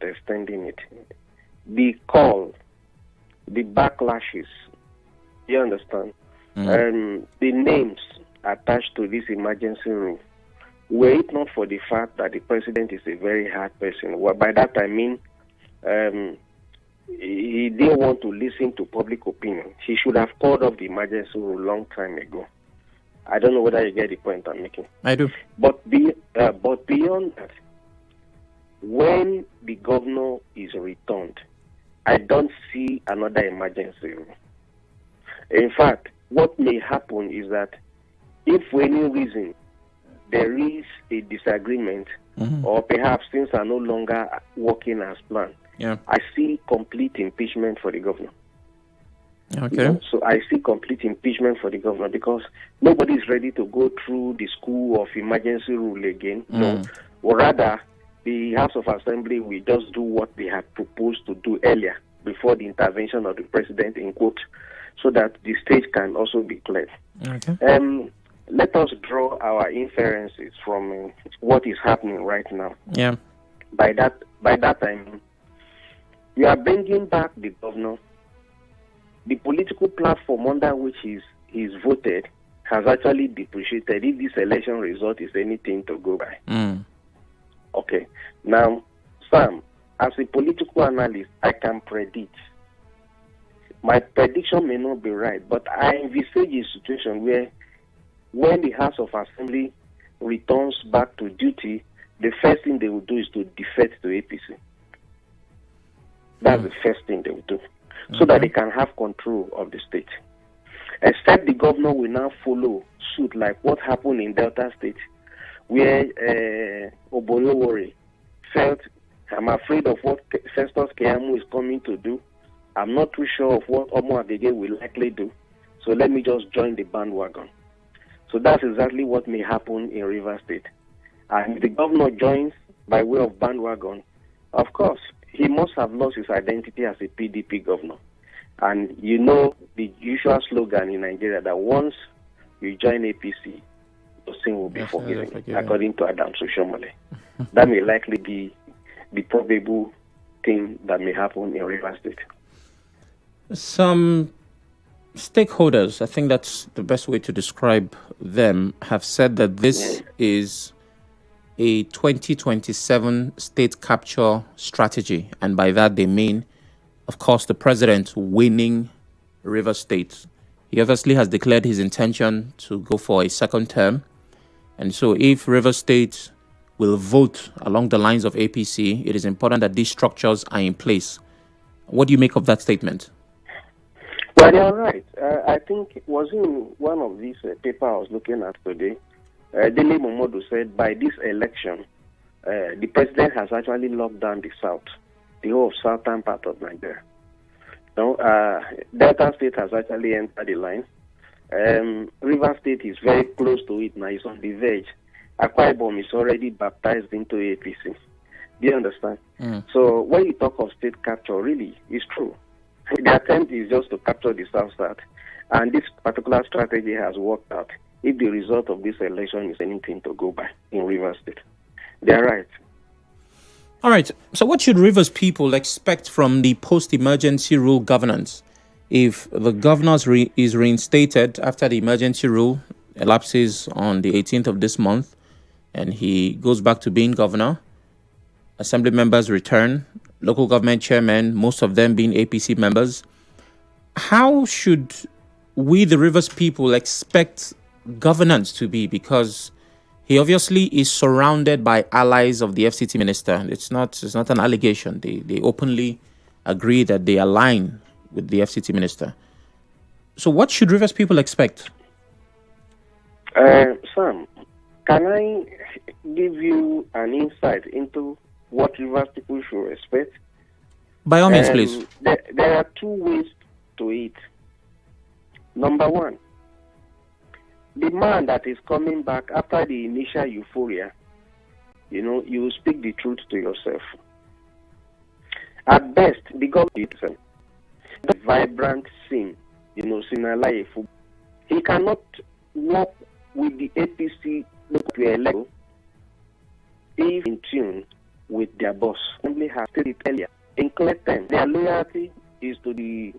not extending it, the call, the backlashes, you understand, the names attached to this emergency rule, were it not for the fact that the president is a very hard person, well, by that I mean he didn't want to listen to public opinion. He should have called off the emergency rule a long time ago. I don't know whether you get the point I'm making. I do. But beyond that, when the governor is returned, I don't see another emergency rule. In fact, what may happen is that if for any reason there is a disagreement, or perhaps things are no longer working as planned, I see complete impeachment for the governor. Okay. You know, so I see complete impeachment for the governor because nobody is ready to go through the school of emergency rule again. No, or rather, the House of Assembly will just do what they had proposed to do earlier before the intervention of the president, in quote, so that the stage can also be cleared. Okay. Let us draw our inferences from what is happening right now. Yeah. By that time, you are bringing back the governor. The political platform under which he's voted has actually depreciated if this election result is anything to go by. Okay. Now, Sam, as a political analyst, I can predict. My prediction may not be right, but I envisage a situation where when the House of Assembly returns back to duty, the first thing they will do is to defect to APC. That's the first thing they will do, so that they can have control of the state. Except the governor will now follow suit, like what happened in Delta State, where Obolowore felt, I'm afraid of what Festus Keyamo is coming to do. I'm not too sure of what Omo Agege will likely do, so let me just join the bandwagon. So that's exactly what may happen in Rivers State. And if the governor joins by way of bandwagon, of course, he must have lost his identity as a PDP governor. And you know the usual slogan in Nigeria that once you join APC, the sin will be forgiven, according to Adam Soshomole. That may likely be the probable thing that may happen in Rivers State. Some stakeholders, I think that's the best way to describe them, have said that this is a 2027 state capture strategy. And by that, they mean, of course, the president winning Rivers State. He obviously has declared his intention to go for a second term. And so if Rivers State will vote along the lines of APC, it is important that these structures are in place. What do you make of that statement? Well, you're right. I think it was in one of these papers I was looking at today. Dele Momodu said by this election, the president has actually locked down the south, the whole southern part of Nigeria. Now, Delta State has actually entered the line. River State is very close to it now. It's on the verge. Akwa Ibom is already baptized into APC. Do you understand? So when you talk of state capture, really, it's true. The attempt is just to capture the South South. And this particular strategy has worked out if the result of this election is anything to go by in Rivers State. They're right. All right. So what should Rivers people expect from the post-emergency rule governance? If the governor is reinstated after the emergency rule elapses on the 18th of this month, and he goes back to being governor, assembly members return, local government chairmen, most of them being APC members, how should we, the Rivers people, expect governance to be? Because he obviously is surrounded by allies of the FCT minister. It's not an allegation. They openly agree that they align with the FCT minister. So what should Rivers people expect? Sam, can I give you an insight into what Rivers people should expect? By all means, please. There are two ways to it. Number one, the man that is coming back after the initial euphoria, you speak the truth to yourself. At best, the government is a vibrant scene, Sinalaye. He cannot work with the APC to a level if in tune with their boss. Assembly has stated earlier in clear terms, their loyalty is to the